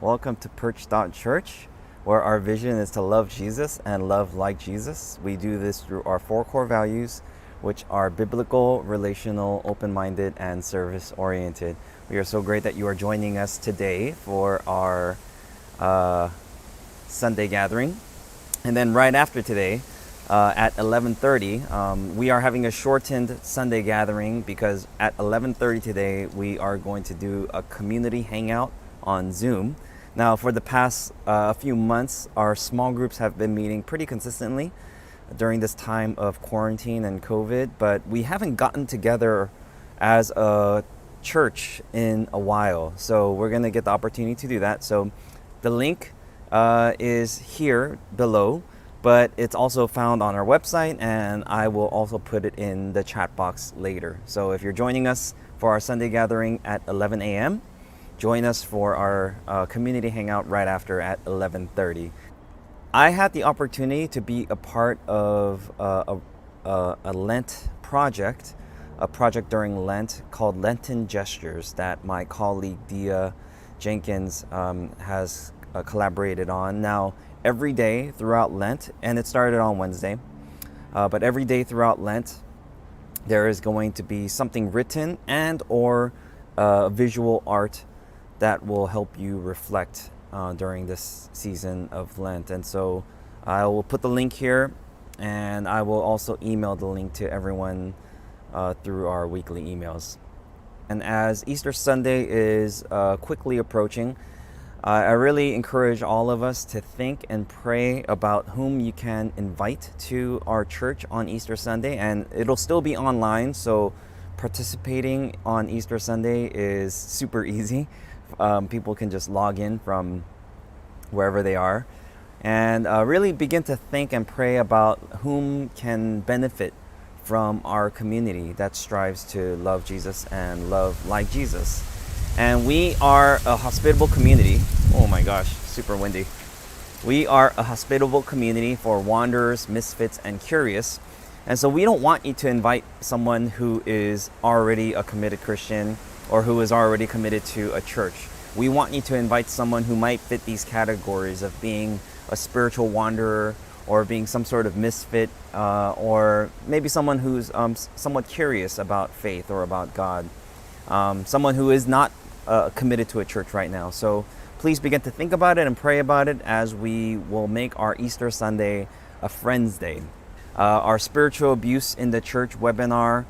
Welcome to Perch.Church, where our vision is to love Jesus and love like Jesus. We do this through our 4 core values, which are biblical, relational, open-minded, and service-oriented. We are so great that you are joining us today for our Sunday gathering. And then right after today, at 11:30, we are having a shortened Sunday gathering because at 11:30 today, we are going to do a community hangout on Zoom. Now, for the past few months, our small groups have been meeting pretty consistently during this time of quarantine and COVID, but we haven't gotten together as a church in a while. So we're going to get the opportunity to do that. So the link is here below, but it's also found on our website, and I will also put it in the chat box later. So if you're joining us for our Sunday gathering at 11 a.m., join us for our community hangout right after at 11:30. I had the opportunity to be a part of a Lent project, a project during Lent called Lenten Gestures that my colleague Dia Jenkins has collaborated on. Now, every day throughout Lent, and it started on Wednesday, but every day throughout Lent, there is going to be something written and or visual art that will help you reflect during this season of Lent. And so I will put the link here, and I will also email the link to everyone through our weekly emails. And as Easter Sunday is quickly approaching, I really encourage all of us to think and pray about whom you can invite to our church on Easter Sunday. And it'll still be online, so participating on Easter Sunday is super easy. People can just log in from wherever they are and really begin to think and pray about whom can benefit from our community that strives to love Jesus and love like Jesus. And we are a hospitable community. Oh my gosh, super windy. We are a hospitable community for wanderers, misfits, and curious. And so we don't want you to invite someone who is already a committed Christian or who is already committed to a church. We want you to invite someone who might fit these categories of being a spiritual wanderer or being some sort of misfit, or maybe someone who's somewhat curious about faith or about God. Someone who is not committed to a church right now. So please begin to think about it and pray about it as we will make our Easter Sunday a Friends Day. Our spiritual abuse in the church webinar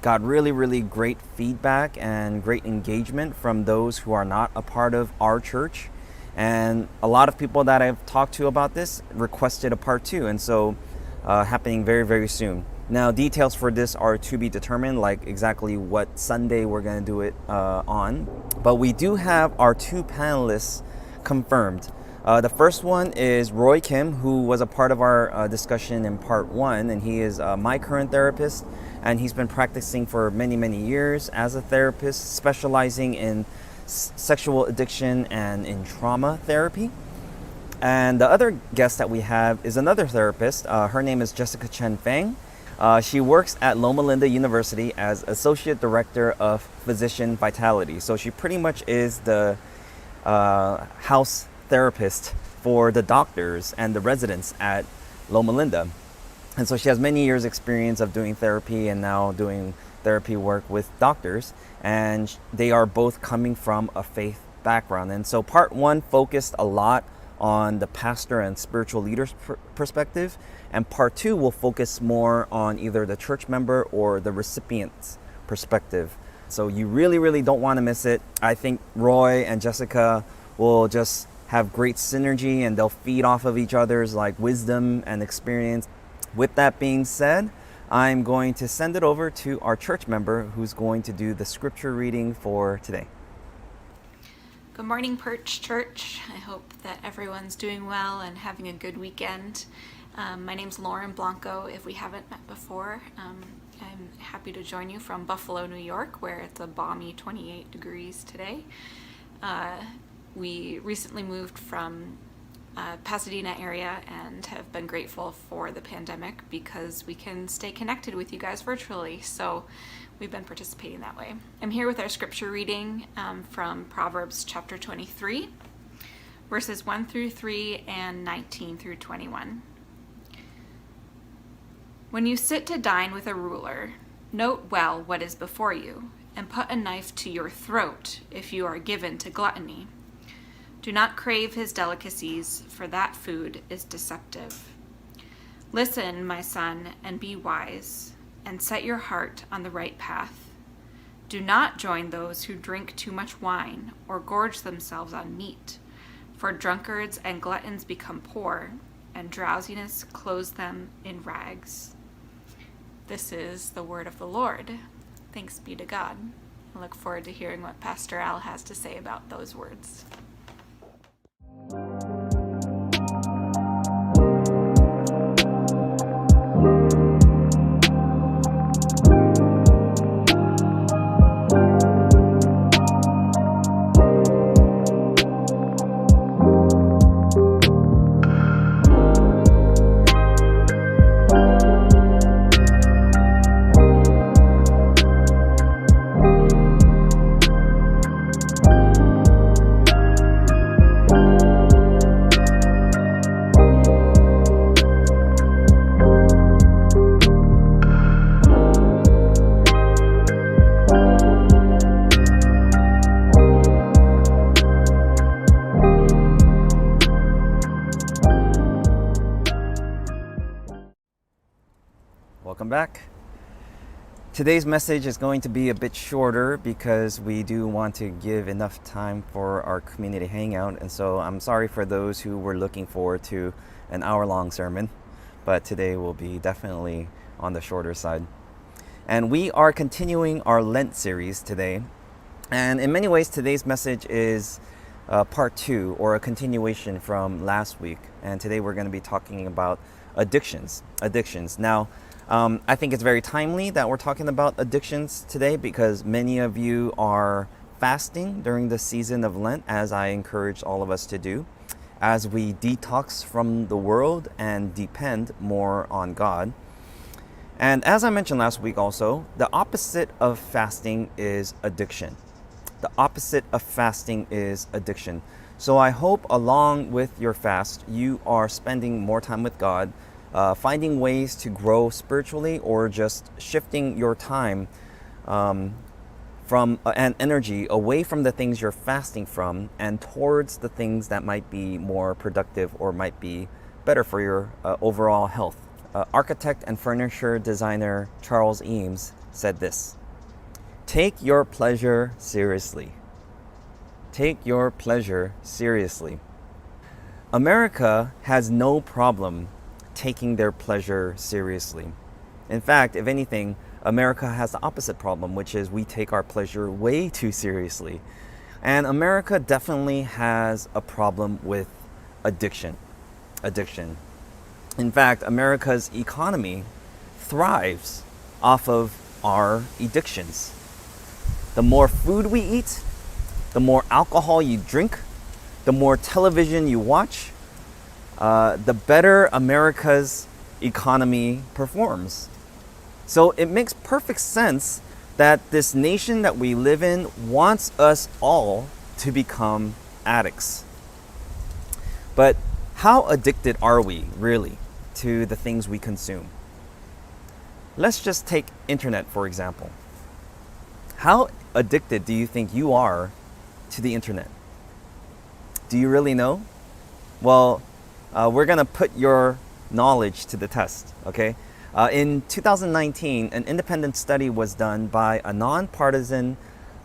got really great feedback and great engagement from those who are not a part of our church. And a lot of people that I've talked to about this requested a part 2. And so happening very soon. Now, details for this are to be determined, like exactly what Sunday we're going to do it on. But we do have our 2 panelists confirmed. The first one is Roy Kim, who was a part of our discussion in part 1, and he is my current therapist, and he's been practicing for many years as a therapist, specializing in sexual addiction and in trauma therapy. And the other guest that we have is another therapist. Her name is Jessica Chen Fang. She works at Loma Linda University as Associate Director of Physician Vitality. So she pretty much is the house therapist for the doctors and the residents at Loma Linda. And so she has many years experience of doing therapy and now doing therapy work with doctors. And they are both coming from a faith background. And so part 1 focused a lot on the pastor and spiritual leader's perspective, and part 2 will focus more on either the church member or the recipient's perspective. So you really don't want to miss it. I think Roy and Jessica will just have great synergy, and they'll feed off of each other's like wisdom and experience. With that being said, I'm going to send it over to our church member who's going to do the scripture reading for today. Good morning, Perch.Church. I hope that everyone's doing well and having a good weekend. My name's Lauren Blanco. If we haven't met before, I'm happy to join you from Buffalo, New York, where it's a balmy 28 degrees today. We recently moved from Pasadena area and have been grateful for the pandemic because we can stay connected with you guys virtually. So we've been participating that way. I'm here with our scripture reading from Proverbs chapter 23. verses 1 through 3 and 19 through 21. When you sit to dine with a ruler, note well what is before you, and put a knife to your throat if you are given to gluttony. Do not crave his delicacies, for that food is deceptive. Listen, my son, and be wise, and set your heart on the right path. Do not join those who drink too much wine or gorge themselves on meat, for drunkards and gluttons become poor, and drowsiness clothes them in rags. This is the word of the Lord. Thanks be to God. I look forward to hearing what Pastor Al has to say about those words. Welcome back. Today's message is going to be a bit shorter because we do want to give enough time for our community hangout, and so I'm sorry for those who were looking forward to an hour-long sermon, but today will be definitely on the shorter side. And we are continuing our Lent series today, and in many ways today's message is part 2, or a continuation from last week, and today we're going to be talking about addictions. Now, I think it's very timely that we're talking about addictions today because many of you are fasting during the season of Lent, as I encourage all of us to do, as we detox from the world and depend more on God. And as I mentioned last week also, the opposite of fasting is addiction. The opposite of fasting is addiction. So I hope along with your fast, you are spending more time with God, finding ways to grow spiritually, or just shifting your time from and energy away from the things you're fasting from and towards the things that might be more productive or might be better for your overall health. Architect and furniture designer Charles Eames said this: "Take your pleasure seriously. Take your pleasure seriously." America has no problem taking their pleasure seriously. In fact, if anything, America has the opposite problem, which is we take our pleasure way too seriously. And America definitely has a problem with addiction. In fact, America's economy thrives off of our addictions. The more food we eat, the more alcohol you drink, the more television you watch, the better America's economy performs. So it makes perfect sense that this nation that we live in wants us all to become addicts. But how addicted are we really to the things we consume? Let's just take internet, for example. How addicted do you think you are to the internet? Do you really know? Well, we're going to put your knowledge to the test, okay? In 2019, an independent study was done by a nonpartisan,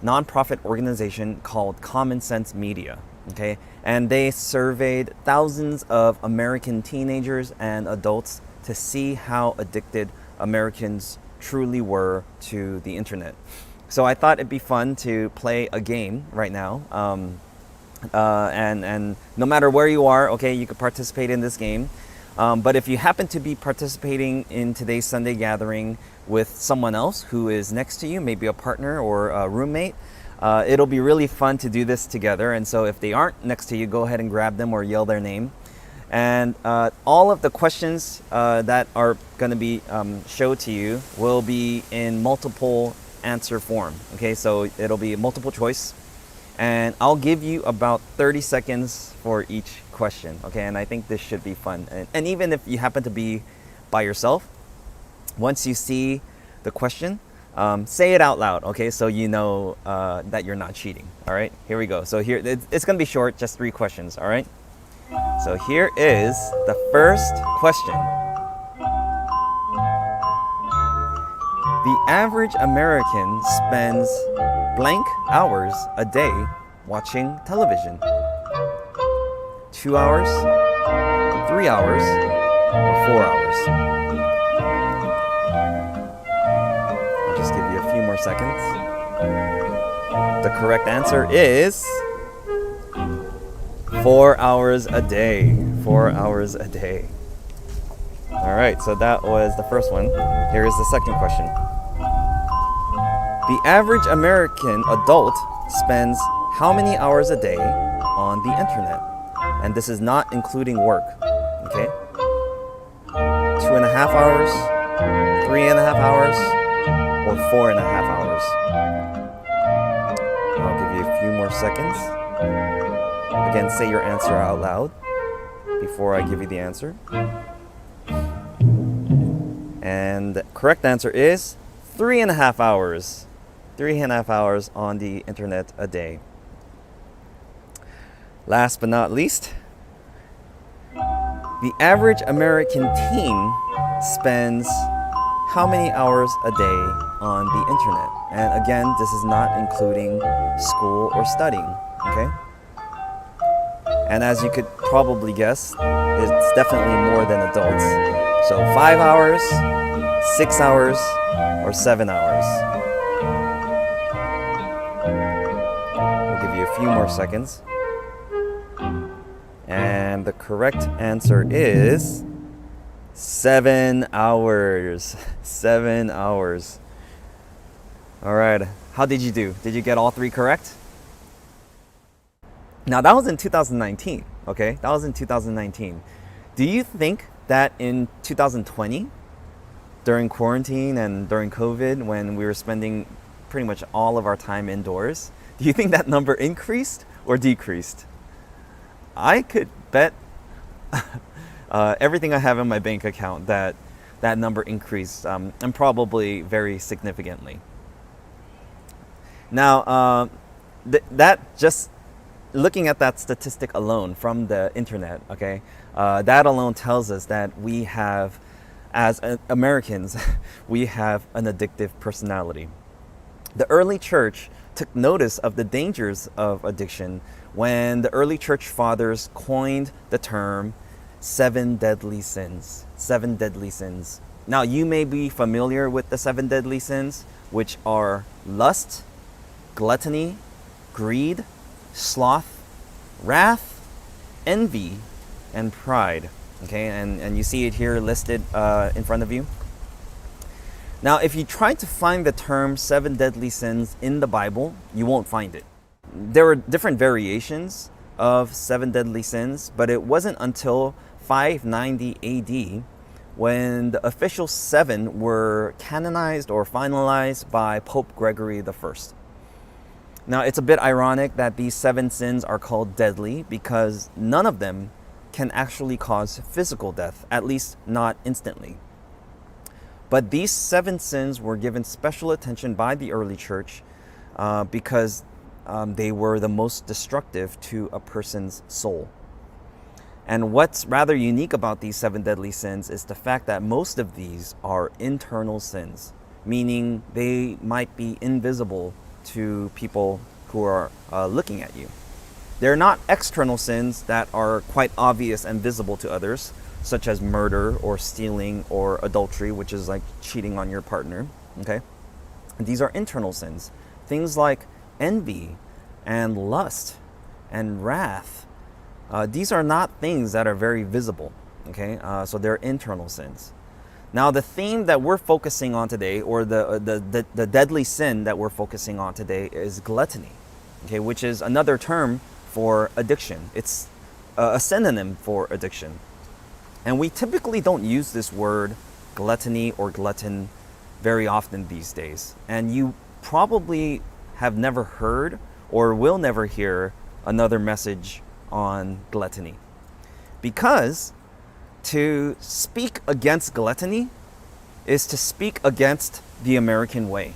nonprofit organization called Common Sense Media, okay? And they surveyed thousands of American teenagers and adults to see how addicted Americans truly were to the internet. So I thought it'd be fun to play a game right now. And no matter where you are, okay, you could participate in this game. But if you happen to be participating in today's Sunday gathering with someone else who is next to you, maybe a partner or a roommate, it'll be really fun to do this together. And so if they aren't next to you, go ahead and grab them or yell their name. And all of the questions that are going to be showed to you will be in multiple answer form. Okay, so it'll be multiple choice. And I'll give you about 30 seconds for each question, okay? And I think this should be fun. And even if you happen to be by yourself, once you see the question, say it out loud, okay? So you know that you're not cheating, all right? Here we go. So here, it's gonna be short, just 3 questions, all right? So here is the first question. The average American spends blank hours a day watching television. 2 hours, 3 hours, or 4 hours. I'll just give you a few more seconds. The correct answer is 4 hours a day. 4 hours a day. All right, so that was the first one. Here is the second question. The average American adult spends how many hours a day on the internet? And this is not including work, okay? 2.5 hours, 3.5 hours, or 4.5 hours. I'll give you a few more seconds. Again, say your answer out loud before I give you the answer. And the correct answer is 3.5 hours. 3.5 hours on the internet a day. Last but not least, the average American teen spends how many hours a day on the internet? And again, this is not including school or studying, okay? And as you could probably guess, it's definitely more than adults. So 5 hours, 6 hours, or 7 hours. We'll give you a few more seconds. And the correct answer is 7 hours. 7 hours. All right. How did you do? Did you get all 3 correct? Now, that was in 2019, okay? That was in 2019. Do you think that in 2020, during quarantine and during COVID, when we were spending pretty much all of our time indoors, do you think that number increased or decreased? I could bet everything I have in my bank account that that number increased, and probably very significantly. Now, that just looking at that statistic alone from the internet, okay, that alone tells us that we have, as Americans, we have an addictive personality. The early church took notice of the dangers of addiction when the early church fathers coined the term 7 deadly sins. 7 deadly sins. Now, you may be familiar with the 7 deadly sins, which are lust, gluttony, greed, sloth, wrath, envy, and pride. Okay, and you see it here listed in front of you. Now, if you try to find the term 7 deadly sins in the Bible, you won't find it. There were different variations of 7 deadly sins, but it wasn't until 590 AD when the official 7 were canonized or finalized by Pope Gregory I. Now, it's a bit ironic that these 7 sins are called deadly because none of them can actually cause physical death, at least not instantly. But these 7 sins were given special attention by the early church because they were the most destructive to a person's soul. And what's rather unique about these 7 deadly sins is the fact that most of these are internal sins, meaning they might be invisible to people who are looking at you. They're not external sins that are quite obvious and visible to others, such as murder or stealing or adultery, which is like cheating on your partner, okay? These are internal sins. Things like envy and lust and wrath. These are not things that are very visible, okay? So they're internal sins. Now, the theme that we're focusing on today, or the deadly sin that we're focusing on today, is gluttony, okay, which is another term for addiction. It's a synonym for addiction. And we typically don't use this word gluttony or glutton very often these days. And you probably have never heard or will never hear another message on gluttony. Because to speak against gluttony is to speak against the American way.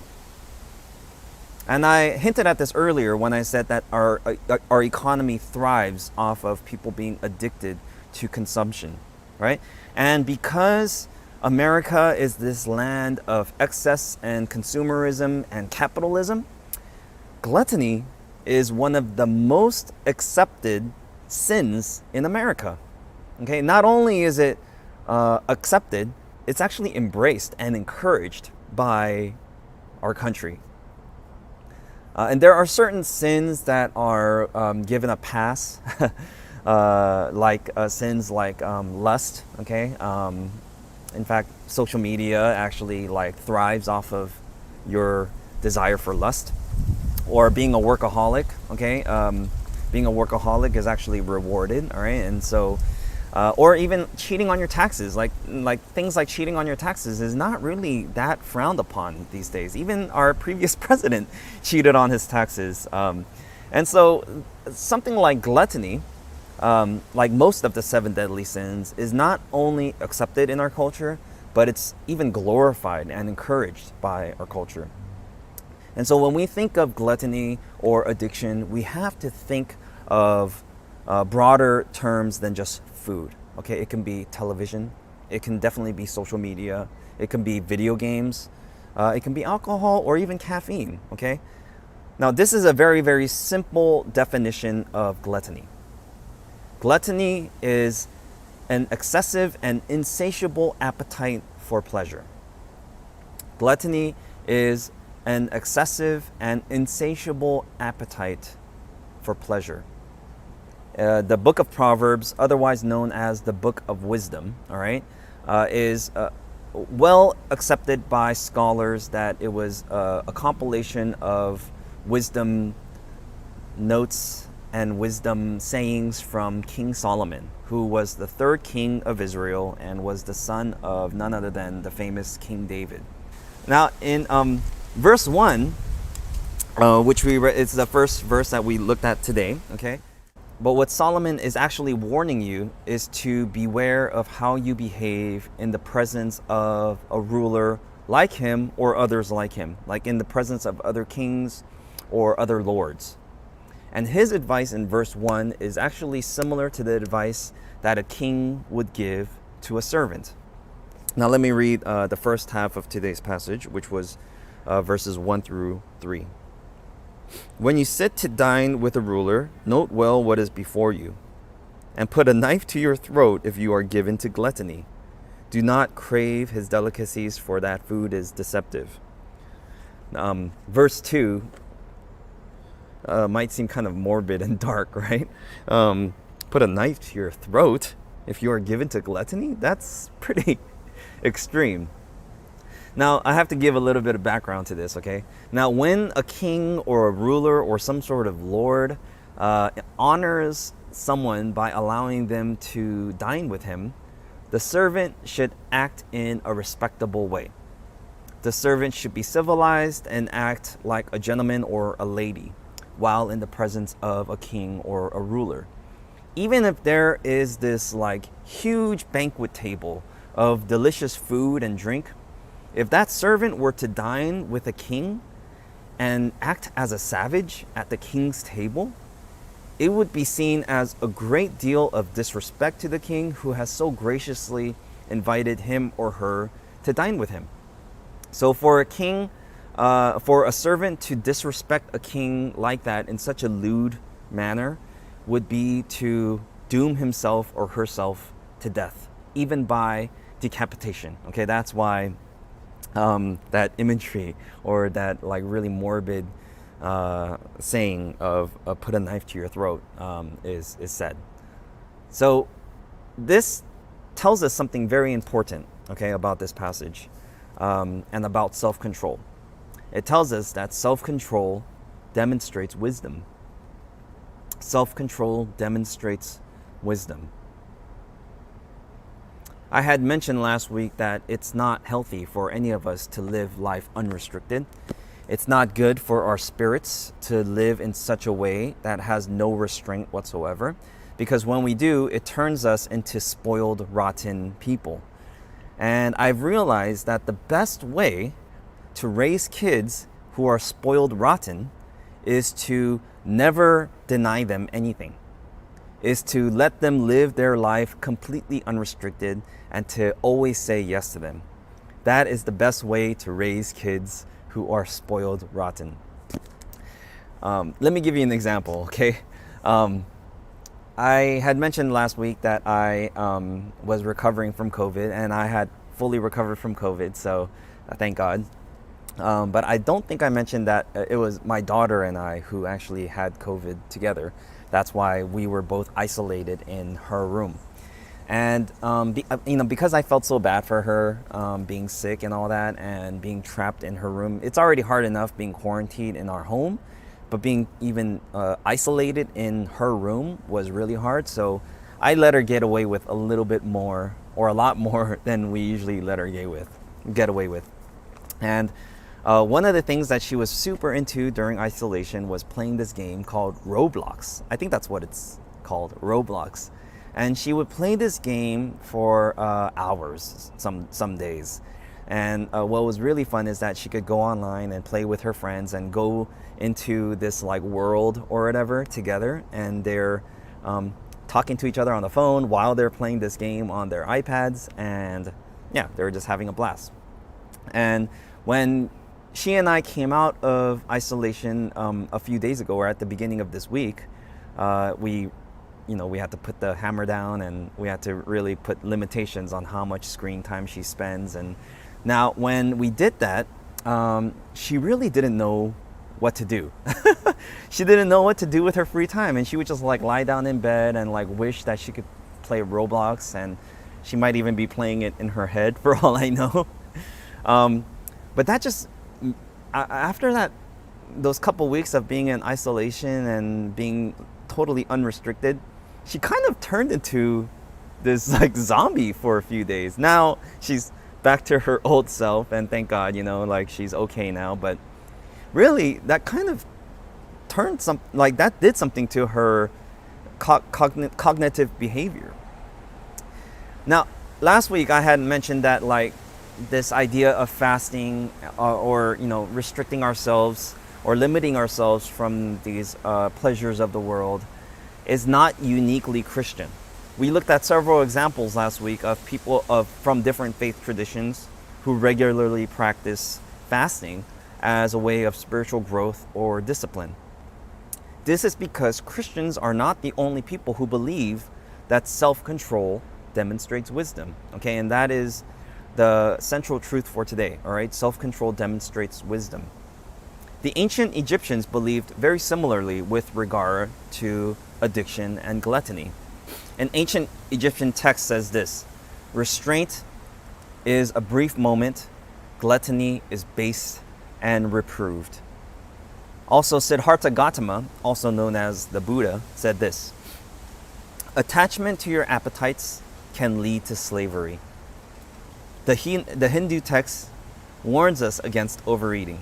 And I hinted at this earlier when I said that our economy thrives off of people being addicted to consumption, right? And because America is this land of excess and consumerism and capitalism, gluttony is one of the most accepted sins in America. Okay, not only is it accepted, it's actually embraced and encouraged by our country. And there are certain sins that are given a pass, like sins like lust. Okay, in fact, social media actually like thrives off of your desire for lust, or being a workaholic. Okay, being a workaholic is actually rewarded. All right, and so. Or even cheating on your taxes, like things like cheating on your taxes is not really that frowned upon these days. Even our previous president cheated on his taxes. And so something like gluttony, like most of the 7 deadly sins, is not only accepted in our culture, but it's even glorified and encouraged by our culture. And so when we think of gluttony or addiction, we have to think of broader terms than just food. Okay, it can be television, it can definitely be social media, it can be video games, it can be alcohol or even caffeine. Okay, now this is a very, very simple definition of gluttony. Gluttony is an excessive and insatiable appetite for pleasure. Gluttony is an excessive and insatiable appetite for pleasure. The book of Proverbs, otherwise known as the book of wisdom, all right, is well accepted by scholars that it was a compilation of wisdom notes and wisdom sayings from King Solomon, who was the 3rd king of Israel and was the son of none other than the famous King David. Now, in verse 1, which we read, it's the first verse that we looked at today, okay? But what Solomon is actually warning you is to beware of how you behave in the presence of a ruler like him or others like him, like in the presence of other kings or other lords. And his advice in verse 1 is actually similar to the advice that a king would give to a servant. Now let me read the first half of today's passage, which was verses 1 through 3. When you sit to dine with a ruler, note well what is before you, and put a knife to your throat if you are given to gluttony. Do not crave his delicacies, for that food is deceptive. Verse 2 might seem kind of morbid and dark, right? Put a knife to your throat if you are given to gluttony? That's pretty extreme. Now, I have to give a little bit of background to this, okay? Now, when a king or a ruler or some sort of lord honors someone by allowing them to dine with him, the servant should act in a respectable way. The servant should be civilized and act like a gentleman or a lady while in the presence of a king or a ruler. Even if there is this like huge banquet table of delicious food and drink, if that servant were to dine with a king and act as a savage at the king's table, it would be seen as a great deal of disrespect to the king who has so graciously invited him or her to dine with him. So for a king, for a servant to disrespect a king like that in such a lewd manner would be to doom himself or herself to death, even by decapitation. Okay, that's why that imagery or that like really morbid saying of put a knife to your throat is said. So this tells us something very important, okay, about this passage and about self-control. It tells us that self-control demonstrates wisdom. Self-control demonstrates wisdom. I had mentioned last week that it's not healthy for any of us to live life unrestricted. It's not good for our spirits to live in such a way that has no restraint whatsoever, because when we do, it turns us into spoiled, rotten people. And I've realized that the best way to raise kids who are spoiled rotten is to never deny them anything, is to let them live their life completely unrestricted and to always say yes to them. That is the best way to raise kids who are spoiled rotten. Let me give you an example, okay? I had mentioned last week that I was recovering from COVID, and I had fully recovered from COVID, so thank God. But I don't think I mentioned that it was my daughter and I who actually had COVID together. That's why we were both isolated in her room. And because I felt so bad for her being sick and all that, and being trapped in her room, it's already hard enough being quarantined in our home, but being even isolated in her room was really hard. So I let her get away with a little bit more, or a lot more than we usually let her get away with. And one of the things that she was super into during isolation was playing this game called Roblox. I think that's what it's called, Roblox. And she would play this game for hours, some days. And what was really fun is that she could go online and play with her friends and go into this like world or whatever together. And they're talking to each other on the phone while they're playing this game on their iPads. And yeah, they were just having a blast. And when she and I came out of isolation a few days ago, or at the beginning of this week, we had to put the hammer down, and we had to really put limitations on how much screen time she spends. And now when we did that, she really didn't know what to do. She didn't know what to do with her free time, and she would just like lie down in bed and like wish that she could play Roblox, and she might even be playing it in her head for all I know. But that just, after that, those couple weeks of being in isolation and being totally unrestricted, she kind of turned into this like zombie for a few days. Now she's back to her old self, and thank God, like she's okay now. But really, that kind of did something to her cognitive behavior. Now, last week I had mentioned that like this idea of fasting or restricting ourselves or limiting ourselves from these pleasures of the world is not uniquely Christian. We looked at several examples last week of people from different faith traditions who regularly practice fasting as a way of spiritual growth or discipline. This is because Christians are not the only people who believe that self-control demonstrates wisdom. Okay, and that is the central truth for today. All right, self-control demonstrates wisdom. The ancient Egyptians believed very similarly with regard to addiction and gluttony. An ancient Egyptian text says this: restraint is a brief moment, gluttony is base and reproved. Also, Siddhartha Gautama, also known as the Buddha, said this: attachment to your appetites can lead to slavery. The Hindu text warns us against overeating.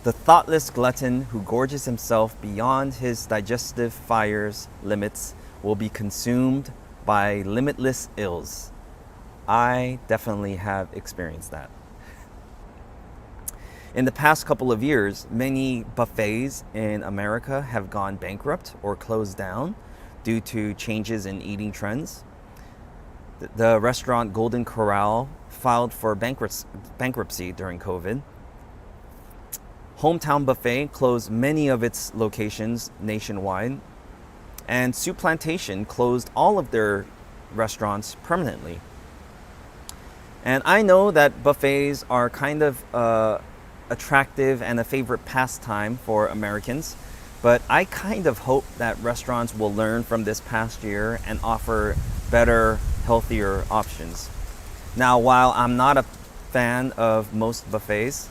The thoughtless glutton who gorges himself beyond his digestive fire's limits will be consumed by limitless ills. I definitely have experienced that. In the past couple of years, many buffets in America have gone bankrupt or closed down due to changes in eating trends. The restaurant Golden Corral filed for bankruptcy during COVID. Hometown Buffet closed many of its locations nationwide, and Soup Plantation closed all of their restaurants permanently. And I know that buffets are kind of attractive and a favorite pastime for Americans, but I kind of hope that restaurants will learn from this past year and offer better, healthier options. Now, while I'm not a fan of most buffets,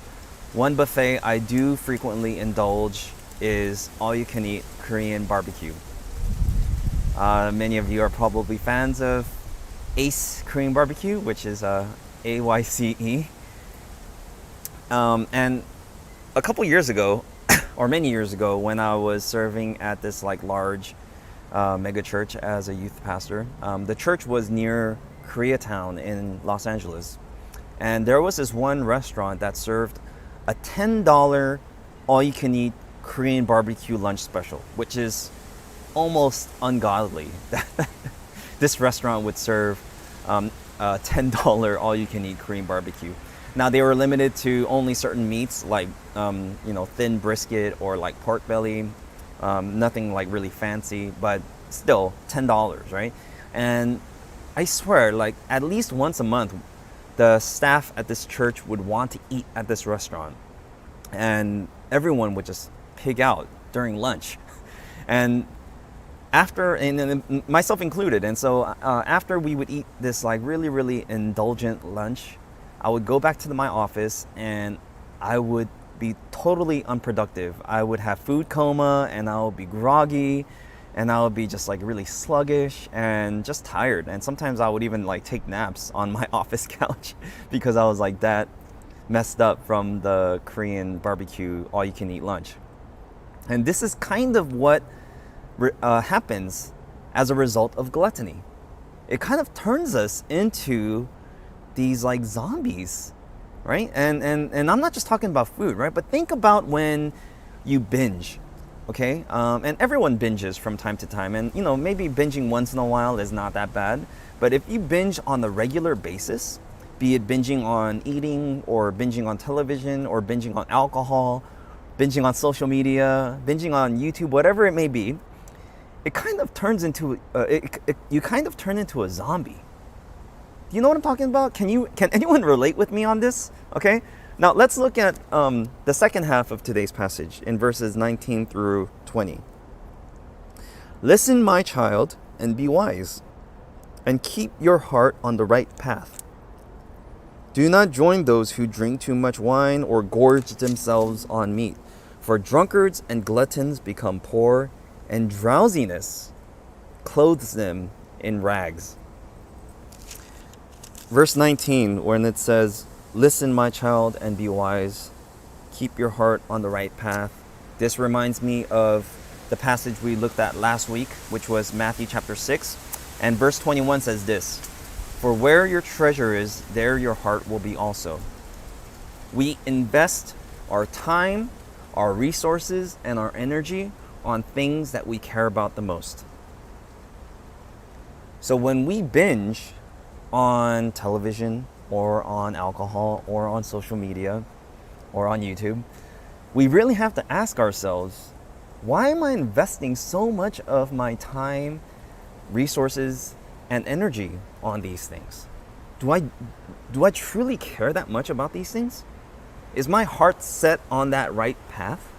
one buffet I do frequently indulge is all-you-can-eat Korean barbecue. Many of you are probably fans of Ace Korean Barbecue, which is AYCE. And a couple years ago, or many years ago, when I was serving at this like large mega church as a youth pastor, the church was near Koreatown in Los Angeles. And there was this one restaurant that served a $10 all-you-can-eat Korean barbecue lunch special, which is almost ungodly. This restaurant would serve a $10 all-you-can-eat Korean barbecue. Now they were limited to only certain meats like thin brisket or like pork belly, nothing like really fancy, but still $10, right? And I swear, like at least once a month, the staff at this church would want to eat at this restaurant, and everyone would just pig out during lunch, and myself included. And so after we would eat this like really, really indulgent lunch, I would go back to my office and I would be totally unproductive. I would have food coma and I would be groggy and I would be just like really sluggish and just tired. And sometimes I would even like take naps on my office couch because I was like that messed up from the Korean barbecue all-you-can-eat lunch. And this is kind of what happens as a result of gluttony. It kind of turns us into these like zombies, right? And I'm not just talking about food, right? But think about when you binge, okay? And everyone binges from time to time, and maybe binging once in a while is not that bad. But if you binge on the regular basis, be it binging on eating or binging on television or binging on alcohol, binging on social media, binging on YouTube, whatever it may be, it kind of turns into you kind of turn into a zombie. You know what I'm talking about? Can anyone relate with me on this? Okay. Now let's look at the second half of today's passage in verses 19 through 20. Listen, my child, and be wise, and keep your heart on the right path. Do not join those who drink too much wine or gorge themselves on meat, for drunkards and gluttons become poor, and drowsiness clothes them in rags. Verse 19, when it says, listen, my child, and be wise, keep your heart on the right path. This reminds me of the passage we looked at last week, which was Matthew chapter 6. And verse 21 says this, for where your treasure is, there your heart will be also. We invest our time, our resources, and our energy on things that we care about the most. So when we binge on television or on alcohol or on social media or on YouTube, we really have to ask ourselves, why am I investing so much of my time, resources, and energy on these things? Do I truly care that much about these things? Is my heart set on that right path?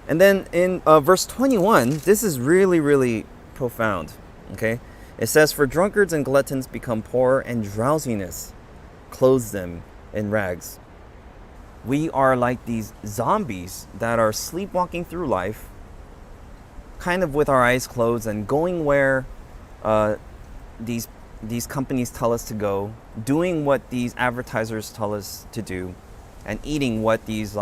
And then in verse 21, this is really, really profound, okay? It says, for drunkards and gluttons become poor, and drowsiness clothes them in rags. We are like these zombies that are sleepwalking through life, kind of with our eyes closed and going where these companies tell us to go, doing what these advertisers tell us to do, and eating what these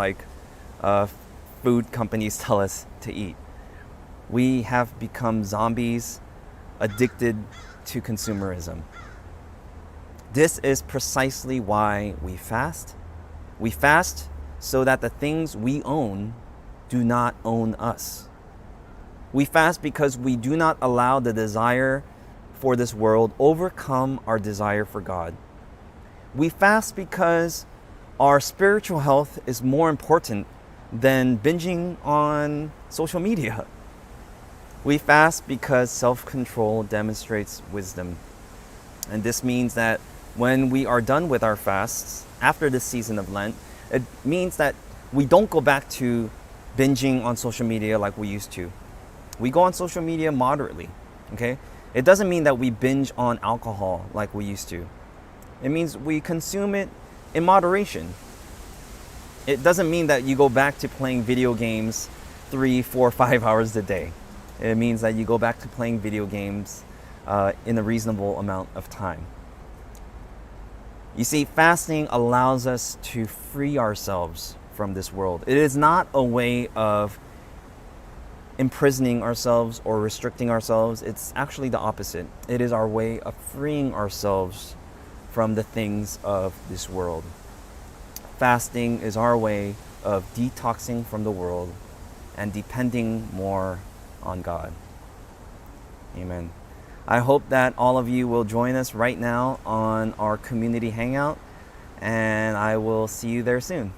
food companies tell us to eat. We have become zombies addicted to consumerism. This is precisely why we fast. We fast so that the things we own do not own us. We fast because we do not allow the desire for this world overcome our desire for God. We fast because our spiritual health is more important than binging on social media. We fast because self-control demonstrates wisdom. And this means that when we are done with our fasts after this season of Lent, it means that we don't go back to binging on social media like we used to. We go on social media moderately, okay? It doesn't mean that we binge on alcohol like we used to. It means we consume it in moderation. It doesn't mean that you go back to playing video games 3, 4, 5 hours a day. It means that you go back to playing video games in a reasonable amount of time. You see, fasting allows us to free ourselves from this world. It is not a way of imprisoning ourselves or restricting ourselves. It's actually the opposite. It is our way of freeing ourselves from the things of this world. Fasting is our way of detoxing from the world and depending more on God. Amen. I hope that all of you will join us right now on our community hangout, and I will see you there soon.